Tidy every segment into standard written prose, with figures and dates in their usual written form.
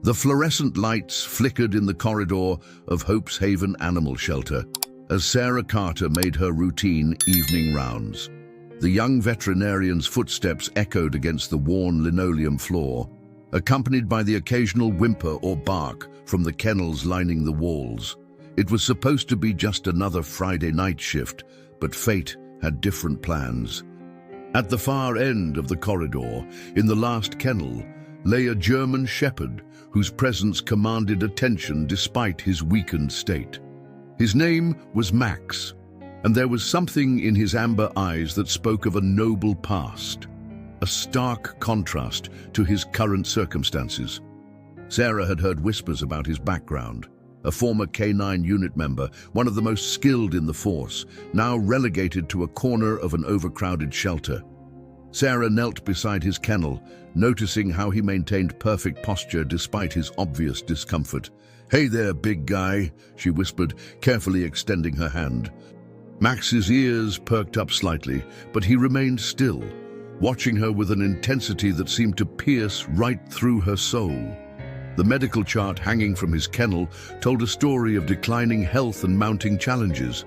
The fluorescent lights flickered in the corridor of Hope's Haven Animal Shelter as Sarah Carter made her routine evening rounds. The young veterinarian's footsteps echoed against the worn linoleum floor, accompanied by the occasional whimper or bark from the kennels lining the walls. It was supposed to be just another Friday night shift, but fate had different plans. At the far end of the corridor, in the last kennel, lay a German shepherd whose presence commanded attention despite his weakened state. His name was Max, and there was something in his amber eyes that spoke of a noble past, a stark contrast to his current circumstances. Sarah had heard whispers about his background. A former K9 unit member, one of the most skilled in the force, now relegated to a corner of an overcrowded shelter. Sarah knelt beside his kennel, noticing how he maintained perfect posture despite his obvious discomfort. "Hey there, big guy," she whispered, carefully extending her hand. Max's ears perked up slightly, but he remained still, watching her with an intensity that seemed to pierce right through her soul. The medical chart hanging from his kennel told a story of declining health and mounting challenges.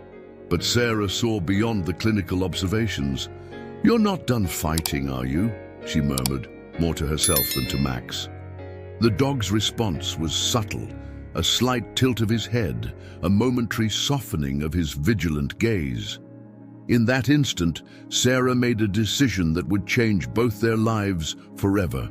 But Sarah saw beyond the clinical observations. "You're not done fighting, are you?" she murmured, more to herself than to Max. The dog's response was subtle, a slight tilt of his head, a momentary softening of his vigilant gaze. In that instant, Sarah made a decision that would change both their lives forever.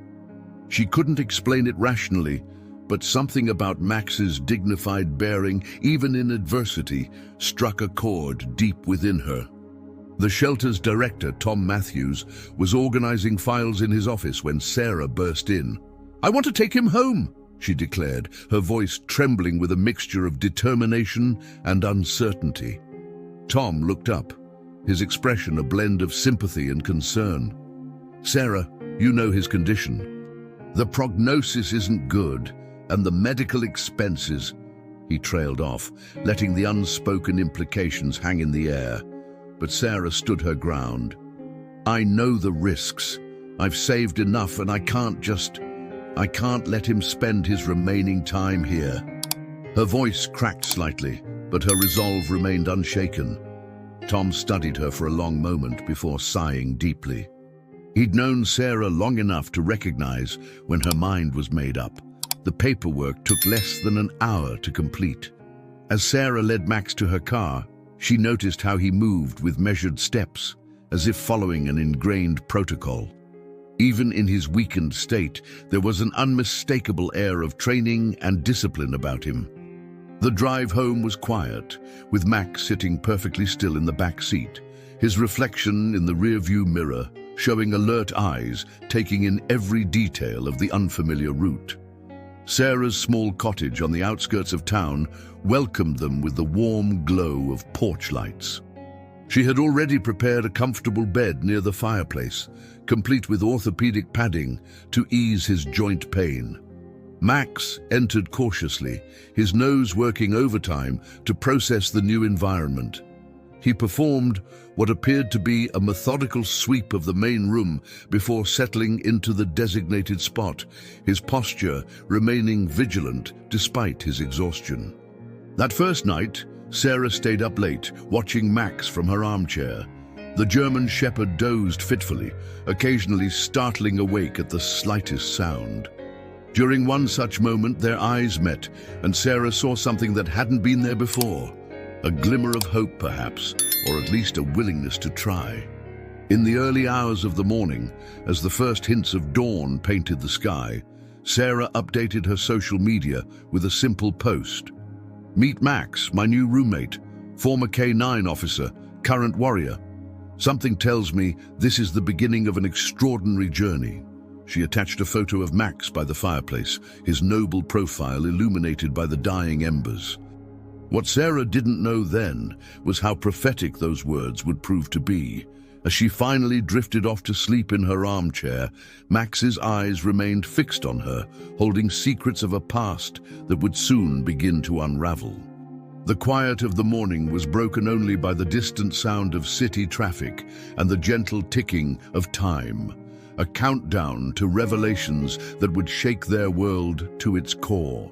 She couldn't explain it rationally, but something about Max's dignified bearing, even in adversity, struck a chord deep within her. The shelter's director, Tom Matthews, was organizing files in his office when Sarah burst in. "I want to take him home," she declared, her voice trembling with a mixture of determination and uncertainty. Tom looked up, his expression a blend of sympathy and concern. "Sarah, you know his condition. The prognosis isn't good, and the medical expenses—" He trailed off, letting the unspoken implications hang in the air. But Sarah stood her ground. "I know the risks. I've saved enough, and I can't let him spend his remaining time here." Her voice cracked slightly, but her resolve remained unshaken. Tom studied her for a long moment before sighing deeply. He'd known Sarah long enough to recognize when her mind was made up. The paperwork took less than an hour to complete. As Sarah led Max to her car, she noticed how he moved with measured steps, as if following an ingrained protocol. Even in his weakened state, there was an unmistakable air of training and discipline about him. The drive home was quiet, with Max sitting perfectly still in the back seat, his reflection in the rearview mirror showing alert eyes, taking in every detail of the unfamiliar route. Sarah's small cottage on the outskirts of town welcomed them with the warm glow of porch lights. She had already prepared a comfortable bed near the fireplace, complete with orthopedic padding to ease his joint pain. Max entered cautiously, his nose working overtime to process the new environment. He performed what appeared to be a methodical sweep of the main room before settling into the designated spot, his posture remaining vigilant despite his exhaustion. That first night, Sarah stayed up late, watching Max from her armchair. The German shepherd dozed fitfully, occasionally startling awake at the slightest sound. During one such moment, their eyes met, and Sarah saw something that hadn't been there before. A glimmer of hope, perhaps, or at least a willingness to try. In the early hours of the morning, as the first hints of dawn painted the sky, Sarah updated her social media with a simple post. "Meet Max, my new roommate, former K9 officer, current warrior. Something tells me this is the beginning of an extraordinary journey." She attached a photo of Max by the fireplace, his noble profile illuminated by the dying embers. What Sarah didn't know then was how prophetic those words would prove to be. As she finally drifted off to sleep in her armchair, Max's eyes remained fixed on her, holding secrets of a past that would soon begin to unravel. The quiet of the morning was broken only by the distant sound of city traffic and the gentle ticking of time. a countdown to revelations that would shake their world to its core.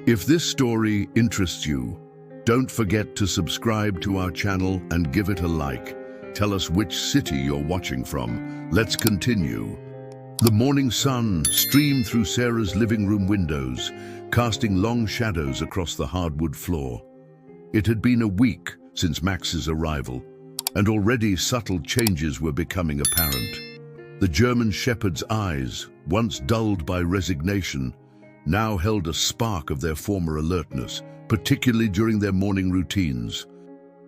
If this story interests you, don't forget to subscribe to our channel and give it a like. Tell us which city you're watching from. Let's continue. The morning sun streamed through Sarah's living room windows, casting long shadows across the hardwood floor. It had been a week since Max's arrival, and already subtle changes were becoming apparent. The German shepherd's eyes, once dulled by resignation, now held a spark of their former alertness, particularly during their morning routines.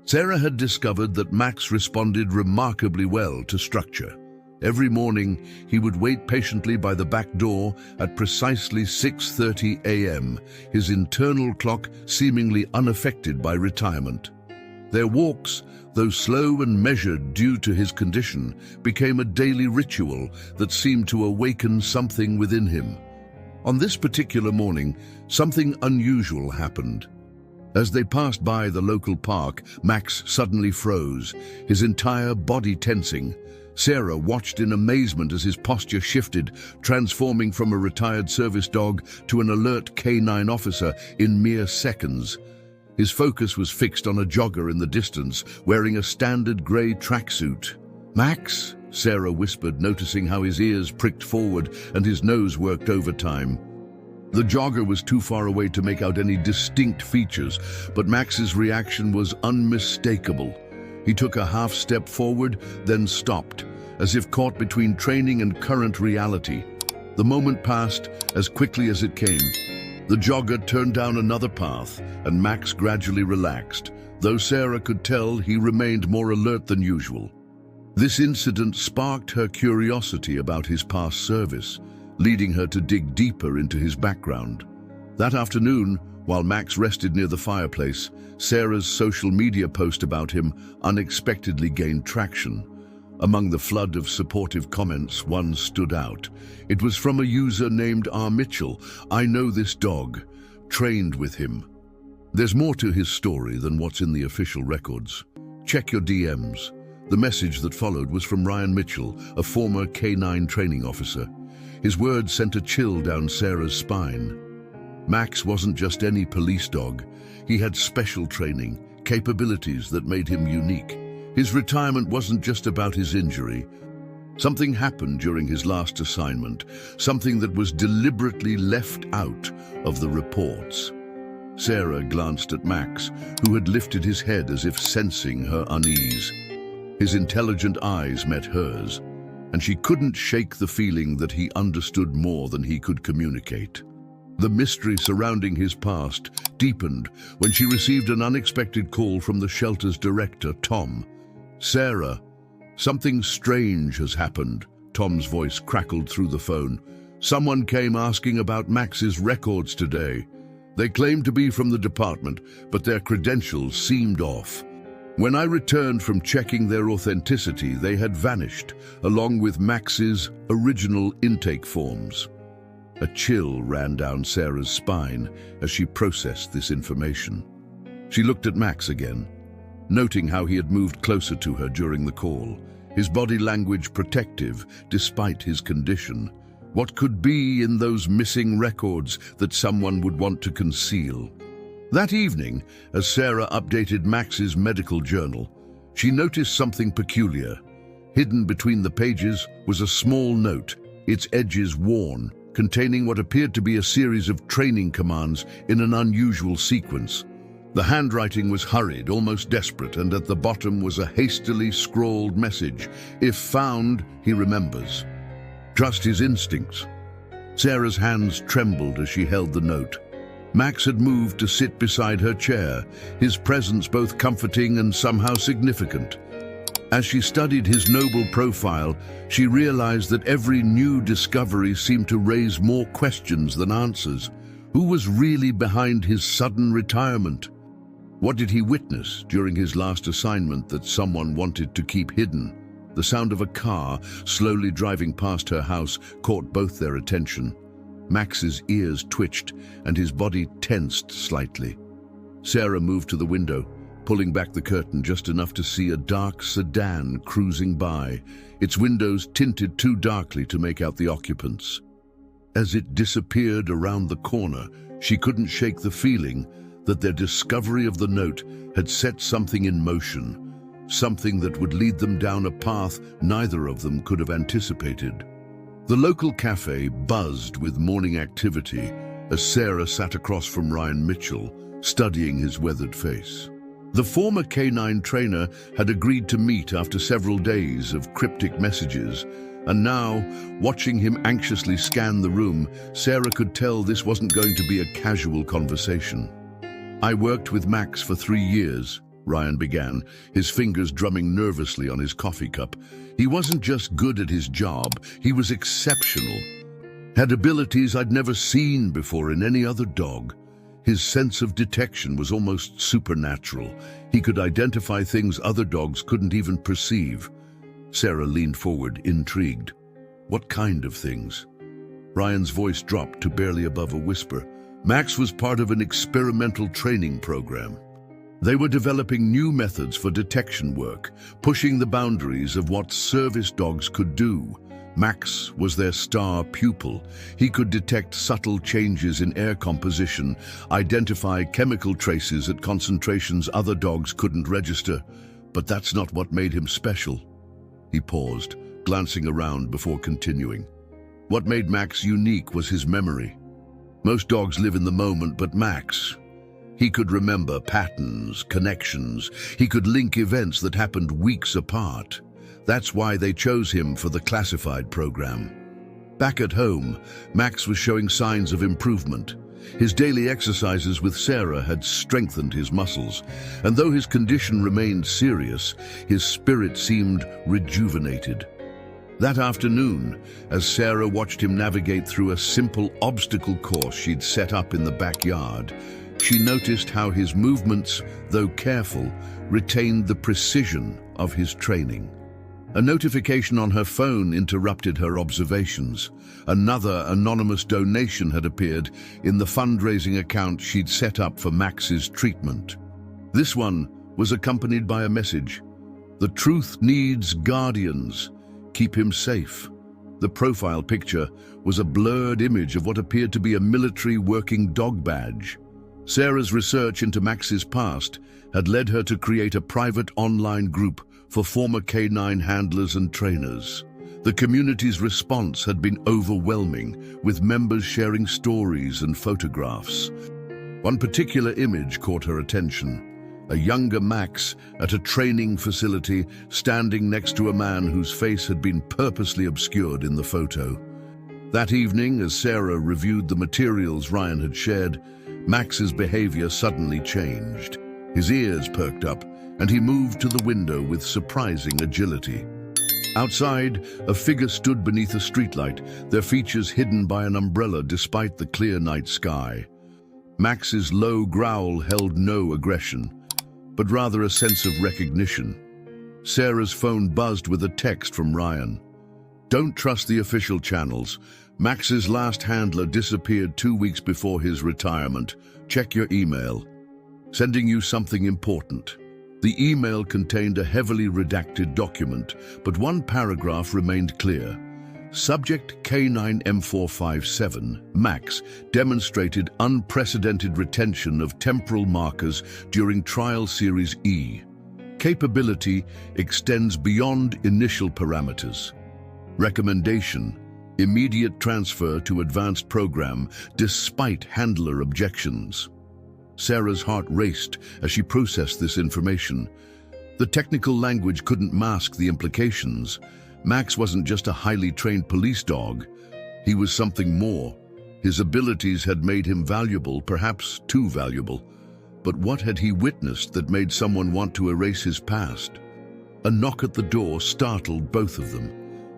Sarah had discovered that Max responded remarkably well to structure. Every morning, he would wait patiently by the back door at precisely 6:30 a.m., his internal clock seemingly unaffected by retirement. Their walks, though slow and measured due to his condition, became a daily ritual that seemed to awaken something within him. On this particular morning, something unusual happened. As they passed by the local park, Max suddenly froze, his entire body tensing. Sarah watched in amazement as his posture shifted, transforming from a retired service dog to an alert canine officer in mere seconds. His focus was fixed on a jogger in the distance, wearing a standard grey tracksuit. "Max?" Sarah whispered, noticing how his ears pricked forward and his nose worked overtime. The jogger was too far away to make out any distinct features, but Max's reaction was unmistakable. He took a half step forward, then stopped, as if caught between training and current reality. The moment passed as quickly as it came. The jogger turned down another path, and Max gradually relaxed, though Sarah could tell he remained more alert than usual. This incident sparked her curiosity about his past service, leading her to dig deeper into his background. That afternoon, while Max rested near the fireplace, Sarah's social media post about him unexpectedly gained traction. Among the flood of supportive comments, one stood out. It was from a user named R. Mitchell. "I know this dog. Trained with him." There's more to his story than what's in the official records. Check your DMs. The message that followed was from Ryan Mitchell, a former K9 training officer. His words sent a chill down Sarah's spine. Max wasn't just any police dog. He had special training, capabilities that made him unique. His retirement wasn't just about his injury. Something happened during his last assignment, something that was deliberately left out of the reports. Sarah glanced at Max, who had lifted his head as if sensing her unease. His intelligent eyes met hers, and she couldn't shake the feeling that he understood more than he could communicate. The mystery surrounding his past deepened when she received an unexpected call from the shelter's director, Tom. "Sarah, something strange has happened," Tom's voice crackled through the phone. "Someone came asking about Max's records today. They claimed to be from the department, but their credentials seemed off. When I returned from checking their authenticity, they had vanished, along with Max's original intake forms." A chill ran down Sarah's spine as she processed this information. She looked at Max again, noting how he had moved closer to her during the call, his body language protective despite his condition. What could be in those missing records that someone would want to conceal? That evening, as Sarah updated Max's medical journal, she noticed something peculiar. Hidden between the pages was a small note, its edges worn, containing what appeared to be a series of training commands in an unusual sequence. The handwriting was hurried, almost desperate, and at the bottom was a hastily scrawled message. "If found, he remembers. Trust his instincts." Sarah's hands trembled as she held the note. Max had moved to sit beside her chair, his presence both comforting and somehow significant. As she studied his noble profile, she realized that every new discovery seemed to raise more questions than answers. Who was really behind his sudden retirement? What did he witness during his last assignment that someone wanted to keep hidden? The sound of a car slowly driving past her house caught both their attention. Max's ears twitched and his body tensed slightly. Sarah moved to the window, pulling back the curtain just enough to see a dark sedan cruising by, its windows tinted too darkly to make out the occupants. As it disappeared around the corner, she couldn't shake the feeling that their discovery of the note had set something in motion, something that would lead them down a path neither of them could have anticipated. The local cafe buzzed with morning activity as Sarah sat across from Ryan Mitchell, studying his weathered face. The former canine trainer had agreed to meet after several days of cryptic messages, and now, watching him anxiously scan the room, Sarah could tell this wasn't going to be a casual conversation. "I worked with Max for 3 years," Ryan began, his fingers drumming nervously on his coffee cup. "He wasn't just good at his job, he was exceptional. Had abilities I'd never seen before in any other dog. His sense of detection was almost supernatural. He could identify things other dogs couldn't even perceive." Sarah leaned forward, intrigued. "What kind of things?" Ryan's voice dropped to barely above a whisper. "Max was part of an experimental training program. They were developing new methods for detection work, pushing the boundaries of what service dogs could do. Max was their star pupil. He could detect subtle changes in air composition, identify chemical traces at concentrations other dogs couldn't register. But that's not what made him special." He paused, glancing around before continuing. "What made Max unique was his memory. Most dogs live in the moment, but Max, he could remember patterns, connections. He could link events that happened weeks apart. That's why they chose him for the classified program." Back at home, Max was showing signs of improvement. His daily exercises with Sarah had strengthened his muscles, and though his condition remained serious, his spirit seemed rejuvenated. That afternoon, as Sarah watched him navigate through a simple obstacle course she'd set up in the backyard, she noticed how his movements, though careful, retained the precision of his training. A notification on her phone interrupted her observations. Another anonymous donation had appeared in the fundraising account she'd set up for Max's treatment. This one was accompanied by a message: "The truth needs guardians. Keep him safe." The profile picture was a blurred image of what appeared to be a military working dog badge. Sarah's research into Max's past had led her to create a private online group for former canine handlers and trainers. The community's response had been overwhelming, with members sharing stories and photographs. One particular image caught her attention: a younger Max at a training facility standing next to a man whose face had been purposely obscured in the photo. That evening, as Sarah reviewed the materials Ryan had shared, Max's behavior suddenly changed. His ears perked up, and he moved to the window with surprising agility. Outside, a figure stood beneath a streetlight, their features hidden by an umbrella despite the clear night sky. Max's low growl held no aggression, but rather a sense of recognition. Sarah's phone buzzed with a text from Ryan. "Don't trust the official channels. Max's last handler disappeared 2 weeks before his retirement. Check your email. Sending you something important." The email contained a heavily redacted document, but one paragraph remained clear. Subject K9 M457, Max, demonstrated unprecedented retention of temporal markers during Trial Series E. Capability extends beyond initial parameters. Recommendation: immediate transfer to advanced program despite handler objections. Sarah's heart raced as she processed this information. The technical language couldn't mask the implications. Max wasn't just a highly trained police dog. He was something more. His abilities had made him valuable, perhaps too valuable. But what had he witnessed that made someone want to erase his past? A knock at the door startled both of them.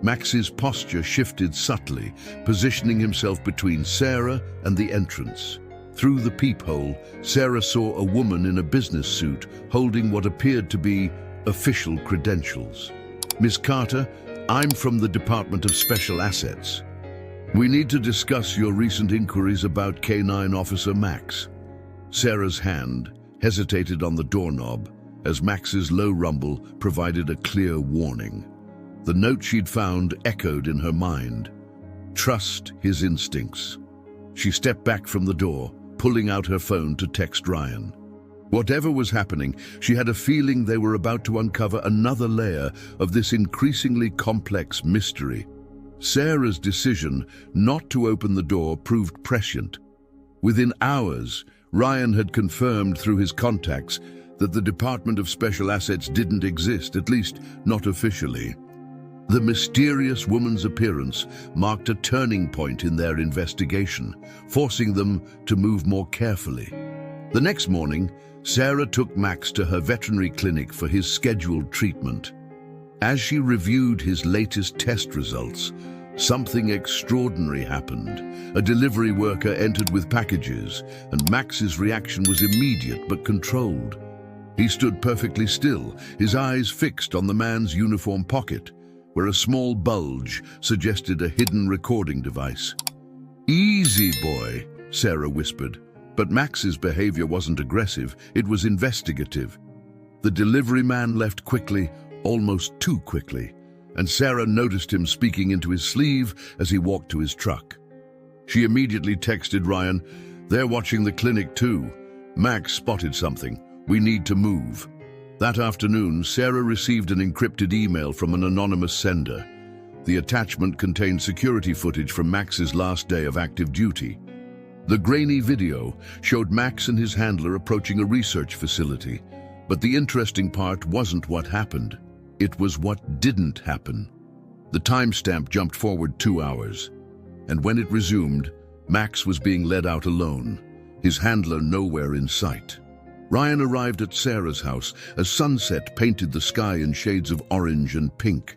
Max's posture shifted subtly, positioning himself between Sarah and the entrance. Through the peephole, Sarah saw a woman in a business suit holding what appeared to be official credentials. "Miss Carter, I'm from the Department of Special Assets. We need to discuss your recent inquiries about K9 Officer Max." Sarah's hand hesitated on the doorknob, as Max's low rumble provided a clear warning. The note she'd found echoed in her mind. Trust his instincts. She stepped back from the door, pulling out her phone to text Ryan. Whatever was happening, she had a feeling they were about to uncover another layer of this increasingly complex mystery. Sarah's decision not to open the door proved prescient. Within hours, Ryan had confirmed through his contacts that the Department of Special Assets didn't exist, at least not officially. The mysterious woman's appearance marked a turning point in their investigation, forcing them to move more carefully. The next morning, Sarah took Max to her veterinary clinic for his scheduled treatment. As she reviewed his latest test results, something extraordinary happened. A delivery worker entered with packages, and Max's reaction was immediate but controlled. He stood perfectly still, his eyes fixed on the man's uniform pocket, where a small bulge suggested a hidden recording device. "Easy, boy," Sarah whispered. But Max's behavior wasn't aggressive, it was investigative. The delivery man left quickly, almost too quickly, and Sarah noticed him speaking into his sleeve as he walked to his truck. She immediately texted Ryan, "They're watching the clinic too. Max spotted something. We need to move." That afternoon, Sarah received an encrypted email from an anonymous sender. The attachment contained security footage from Max's last day of active duty. The grainy video showed Max and his handler approaching a research facility, but the interesting part wasn't what happened. It was what didn't happen. The timestamp jumped forward 2 hours, and when it resumed, Max was being led out alone, his handler nowhere in sight. Ryan arrived at Sarah's house as sunset painted the sky in shades of orange and pink.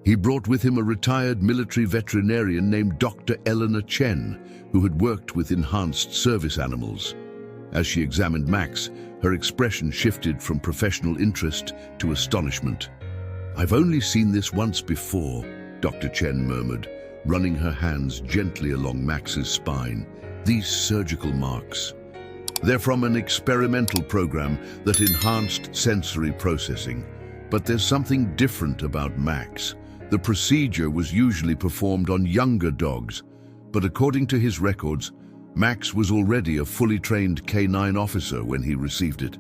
He brought with him a retired military veterinarian named Dr. Eleanor Chen, who had worked with enhanced service animals. As she examined Max, her expression shifted from professional interest to astonishment. "I've only seen this once before," Dr. Chen murmured, running her hands gently along Max's spine. "These surgical marks. They're from an experimental program that enhanced sensory processing. But there's something different about Max. The procedure was usually performed on younger dogs, but according to his records, Max was already a fully trained K9 officer when he received it."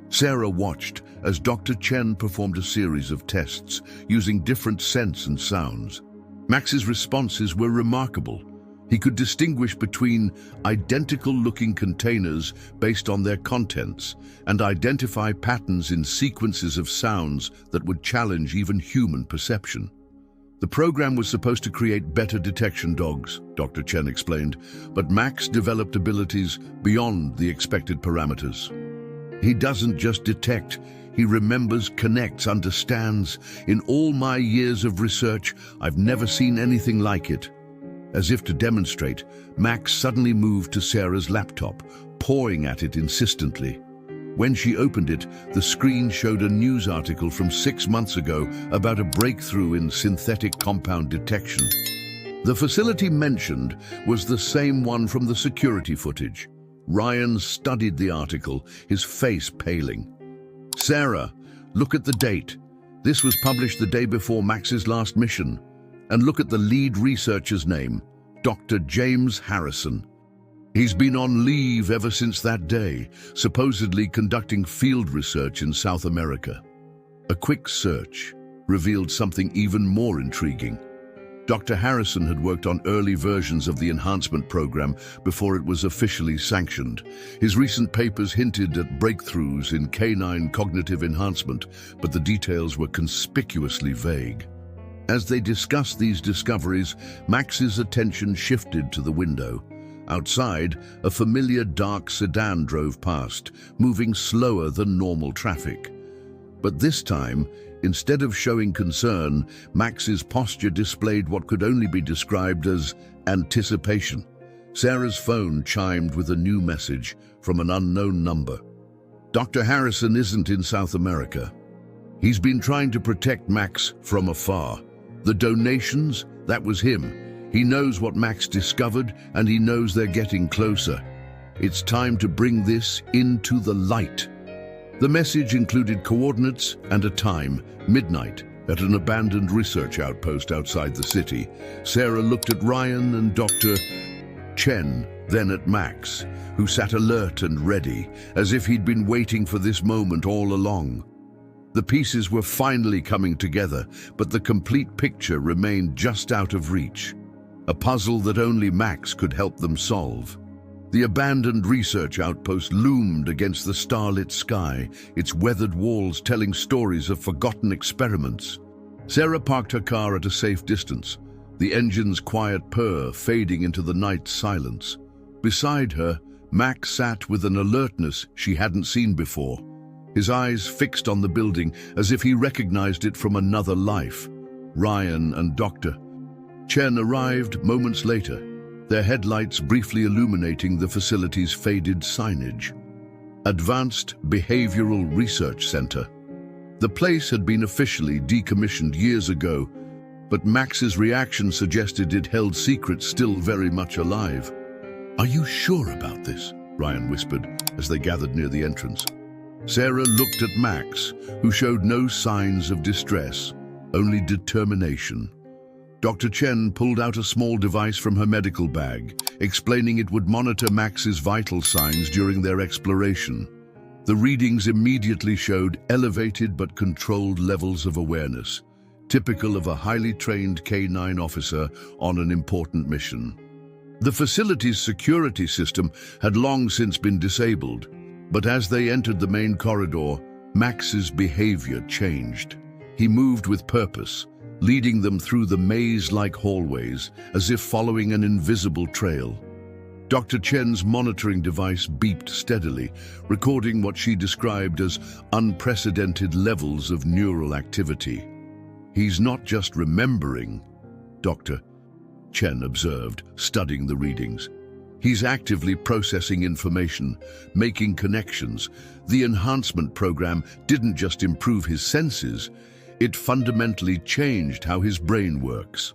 Sarah watched as Dr. Chen performed a series of tests using different scents and sounds. Max's responses were remarkable. He could distinguish between identical-looking containers based on their contents and identify patterns in sequences of sounds that would challenge even human perception. The program was supposed to create better detection dogs, Dr. Chen explained, but Max developed abilities beyond the expected parameters. He doesn't just detect, he remembers, connects, understands. In all my years of research, I've never seen anything like it. As if to demonstrate, Max suddenly moved to Sarah's laptop, pawing at it insistently. When she opened it, the screen showed a news article from 6 months ago about a breakthrough in synthetic compound detection. The facility mentioned was the same one from the security footage. Ryan studied the article, his face paling. "Sarah, look at the date. This was published the day before Max's last mission. And look at the lead researcher's name, Dr. James Harrison. He's been on leave ever since that day, supposedly conducting field research in South America." A quick search revealed something even more intriguing. Dr. Harrison had worked on early versions of the enhancement program before it was officially sanctioned. His recent papers hinted at breakthroughs in canine cognitive enhancement, but the details were conspicuously vague. As they discussed these discoveries, Max's attention shifted to the window. Outside, a familiar dark sedan drove past, moving slower than normal traffic. But this time, instead of showing concern, Max's posture displayed what could only be described as anticipation. Sarah's phone chimed with a new message from an unknown number. "Dr. Harrison isn't in South America. He's been trying to protect Max from afar. The donations, that was him. He knows what Max discovered, and he knows they're getting closer. It's time to bring this into the light." The message included coordinates and a time, midnight, at an abandoned research outpost outside the city. Sarah looked at Ryan and Dr. Chen, then at Max, who sat alert and ready, as if he'd been waiting for this moment all along. The pieces were finally coming together, but the complete picture remained just out of reach. A puzzle that only Max could help them solve. The abandoned research outpost loomed against the starlit sky, its weathered walls telling stories of forgotten experiments. Sarah parked her car at a safe distance, the engine's quiet purr fading into the night silence. Beside her, Max sat with an alertness she hadn't seen before, his eyes fixed on the building as if he recognized it from another life. Ryan and Dr. Chen arrived moments later, their headlights briefly illuminating the facility's faded signage. Advanced Behavioral Research Center. The place had been officially decommissioned years ago, but Max's reaction suggested it held secrets still very much alive. "Are you sure about this?" Ryan whispered as they gathered near the entrance. Sarah looked at Max, who showed no signs of distress, only determination. Dr. Chen pulled out a small device from her medical bag, explaining it would monitor Max's vital signs during their exploration. The readings immediately showed elevated but controlled levels of awareness, typical of a highly trained K-9 officer on an important mission. The facility's security system had long since been disabled, but as they entered the main corridor, Max's behavior changed. He moved with purpose, leading them through the maze-like hallways, as if following an invisible trail. Dr. Chen's monitoring device beeped steadily, recording what she described as unprecedented levels of neural activity. "He's not just remembering," Dr. Chen observed, studying the readings. "He's actively processing information, making connections. The enhancement program didn't just improve his senses, it fundamentally changed how his brain works."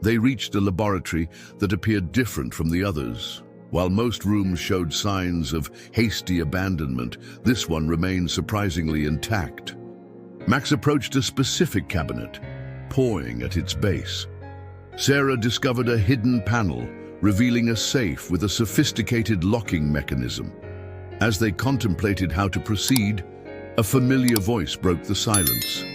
They reached a laboratory that appeared different from the others. While most rooms showed signs of hasty abandonment, this one remained surprisingly intact. Max approached a specific cabinet, pawing at its base. Sarah discovered a hidden panel, revealing a safe with a sophisticated locking mechanism. As they contemplated how to proceed, a familiar voice broke the silence.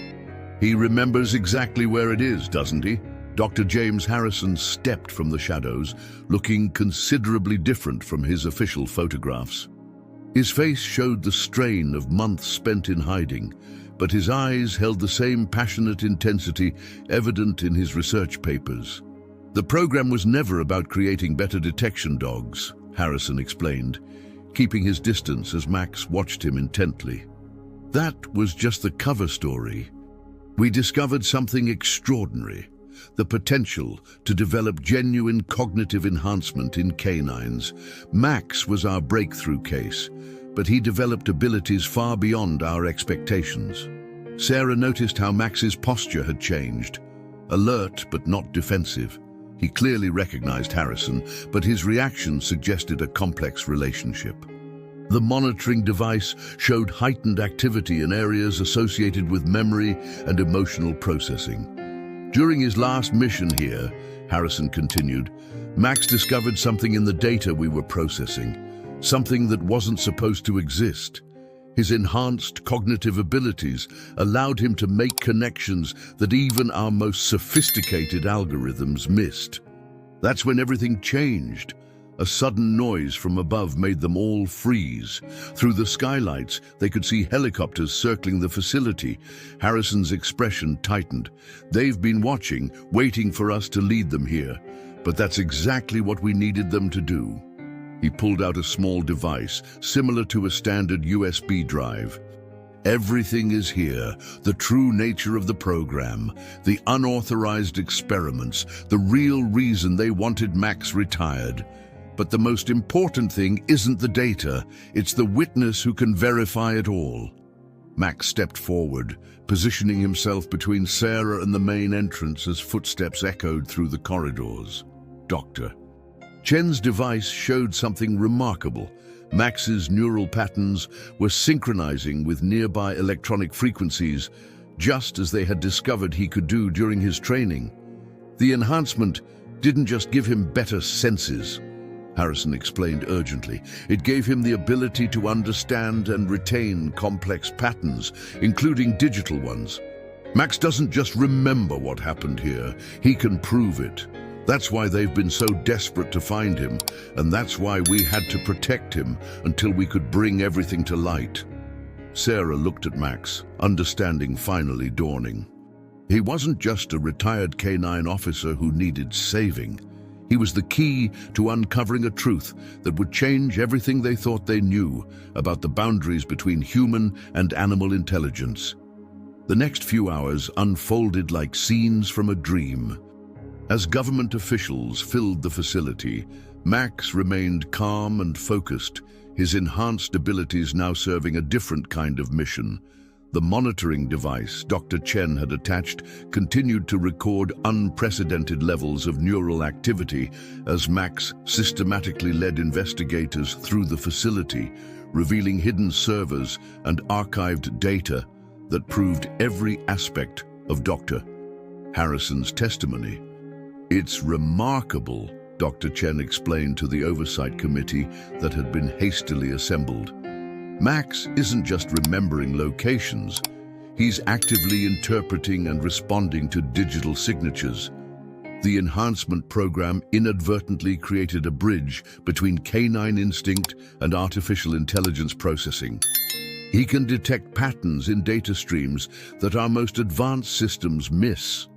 "He remembers exactly where it is, doesn't he?" Dr. James Harrison stepped from the shadows, looking considerably different from his official photographs. His face showed the strain of months spent in hiding, but his eyes held the same passionate intensity evident in his research papers. "The program was never about creating better detection dogs," Harrison explained, keeping his distance as Max watched him intently. "That was just the cover story. We discovered something extraordinary, the potential to develop genuine cognitive enhancement in canines. Max was our breakthrough case, but he developed abilities far beyond our expectations." Sarah noticed how Max's posture had changed, alert but not defensive. He clearly recognized Harrison, but his reaction suggested a complex relationship. The monitoring device showed heightened activity in areas associated with memory and emotional processing. "During his last mission here," Harrison continued, "Max discovered something in the data we were processing, something that wasn't supposed to exist. His enhanced cognitive abilities allowed him to make connections that even our most sophisticated algorithms missed. That's when everything changed. A sudden noise from above made them all freeze. Through the skylights, they could see helicopters circling the facility." Harrison's expression tightened. "They've been watching, waiting for us to lead them here. But that's exactly what we needed them to do." He pulled out a small device, similar to a standard USB drive. "Everything is here, the true nature of the program, the unauthorized experiments, the real reason they wanted Max retired. But the most important thing isn't the data, it's the witness who can verify it all." Max stepped forward, positioning himself between Sarah and the main entrance as footsteps echoed through the corridors. Dr. Chen's device showed something remarkable. Max's neural patterns were synchronizing with nearby electronic frequencies, just as they had discovered he could do during his training. The enhancement didn't just give him better senses, Harrison explained urgently. It gave him the ability to understand and retain complex patterns, including digital ones. Max doesn't just remember what happened here, he can prove it. That's why they've been so desperate to find him, and that's why we had to protect him until we could bring everything to light. Sarah looked at Max, understanding finally dawning. He wasn't just a retired K9 officer who needed saving. He was the key to uncovering a truth that would change everything they thought they knew about the boundaries between human and animal intelligence. The next few hours unfolded like scenes from a dream. As government officials filled the facility, Max remained calm and focused, his enhanced abilities now serving a different kind of mission. The monitoring device Dr. Chen had attached continued to record unprecedented levels of neural activity as Max systematically led investigators through the facility, revealing hidden servers and archived data that proved every aspect of Dr. Harrison's testimony. "It's remarkable," Dr. Chen explained to the oversight committee that had been hastily assembled. Max isn't just remembering locations, he's actively interpreting and responding to digital signatures. The enhancement program inadvertently created a bridge between canine instinct and artificial intelligence processing. He can detect patterns in data streams that our most advanced systems miss.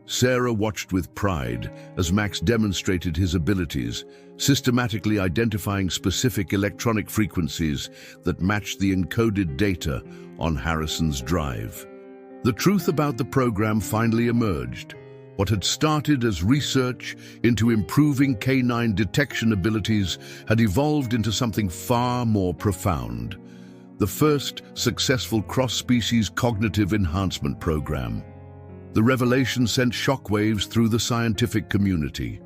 Sarah watched with pride as Max demonstrated his abilities, systematically identifying specific electronic frequencies that matched the encoded data on Harrison's drive. The truth about the program finally emerged. What had started as research into improving canine detection abilities had evolved into something far more profound. The first successful cross-species cognitive enhancement program. The revelation sent shockwaves through the scientific community.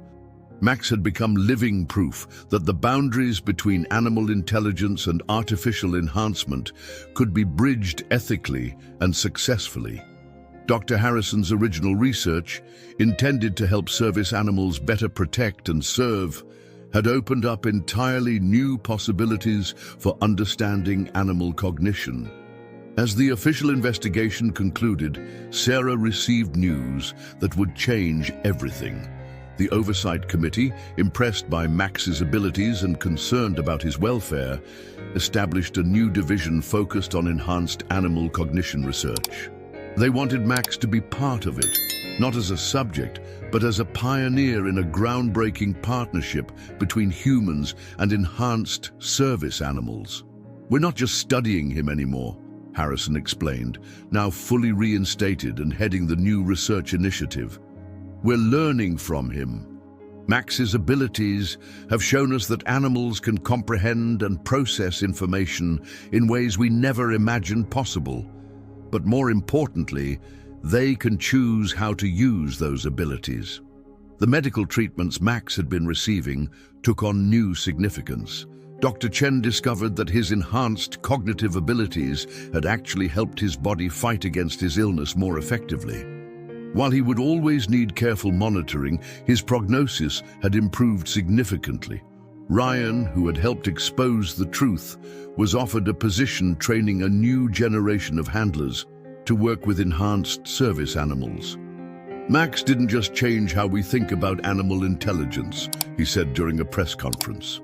Max had become living proof that the boundaries between animal intelligence and artificial enhancement could be bridged ethically and successfully. Dr. Harrison's original research, intended to help service animals better protect and serve, had opened up entirely new possibilities for understanding animal cognition. As the official investigation concluded, Sarah received news that would change everything. The Oversight Committee, impressed by Max's abilities and concerned about his welfare, established a new division focused on enhanced animal cognition research. They wanted Max to be part of it, not as a subject, but as a pioneer in a groundbreaking partnership between humans and enhanced service animals. "We're not just studying him anymore," Harrison explained, now fully reinstated and heading the new research initiative. "We're learning from him. Max's abilities have shown us that animals can comprehend and process information in ways we never imagined possible. But more importantly, they can choose how to use those abilities." The medical treatments Max had been receiving took on new significance. Dr. Chen discovered that his enhanced cognitive abilities had actually helped his body fight against his illness more effectively. While he would always need careful monitoring, his prognosis had improved significantly. Ryan, who had helped expose the truth, was offered a position training a new generation of handlers to work with enhanced service animals. "Max didn't just change how we think about animal intelligence," he said during a press conference.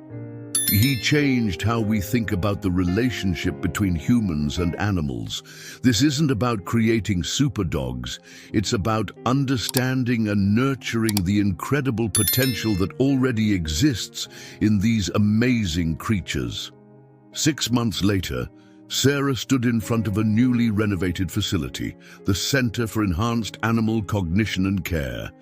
"He changed how we think about the relationship between humans and animals. This isn't about creating super dogs. It's about understanding and nurturing the incredible potential that already exists in these amazing creatures." 6 months later, Sarah stood in front of a newly renovated facility, the Center for Enhanced Animal Cognition and Care.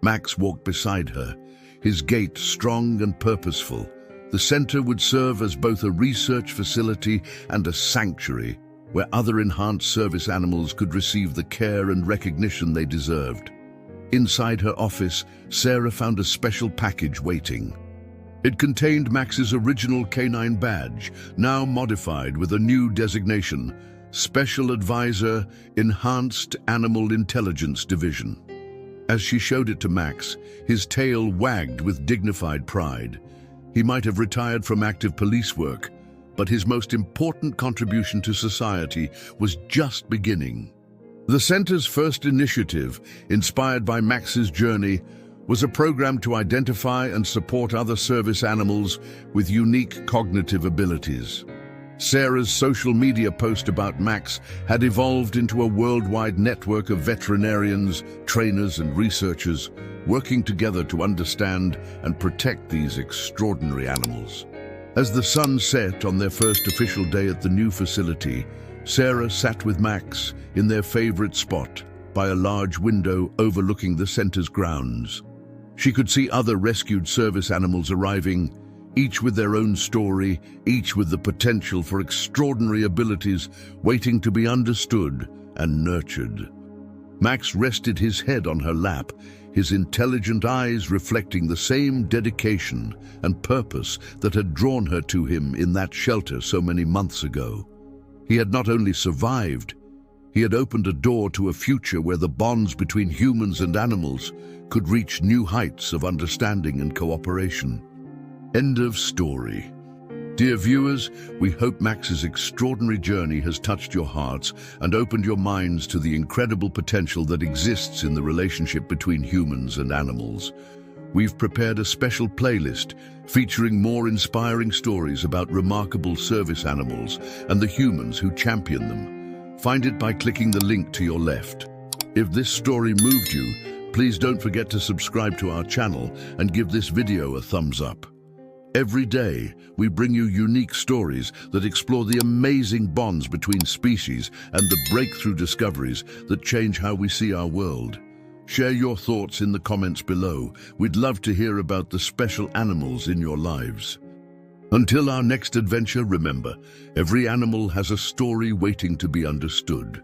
Max walked beside her, his gait strong and purposeful. The center would serve as both a research facility and a sanctuary where other enhanced service animals could receive the care and recognition they deserved. Inside her office, Sarah found a special package waiting. It contained Max's original canine badge, now modified with a new designation, Special Advisor, Enhanced Animal Intelligence Division. As she showed it to Max, his tail wagged with dignified pride. He might have retired from active police work, but his most important contribution to society was just beginning. The center's first initiative, inspired by Max's journey, was a program to identify and support other service animals with unique cognitive abilities. Sarah's social media post about Max had evolved into a worldwide network of veterinarians, trainers, and researchers working together to understand and protect these extraordinary animals. As the sun set on their first official day at the new facility, Sarah sat with Max in their favorite spot by a large window overlooking the center's grounds. She could see other rescued service animals arriving, each with their own story, each with the potential for extraordinary abilities waiting to be understood and nurtured. Max rested his head on her lap, his intelligent eyes reflecting the same dedication and purpose that had drawn her to him in that shelter so many months ago. He had not only survived, he had opened a door to a future where the bonds between humans and animals could reach new heights of understanding and cooperation. End of story. Dear viewers, we hope Max's extraordinary journey has touched your hearts and opened your minds to the incredible potential that exists in the relationship between humans and animals. We've prepared a special playlist featuring more inspiring stories about remarkable service animals and the humans who champion them. Find it by clicking the link to your left. If this story moved you, please don't forget to subscribe to our channel and give this video a thumbs up. Every day, we bring you unique stories that explore the amazing bonds between species and the breakthrough discoveries that change how we see our world. Share your thoughts in the comments below. We'd love to hear about the special animals in your lives. Until our next adventure, remember, every animal has a story waiting to be understood.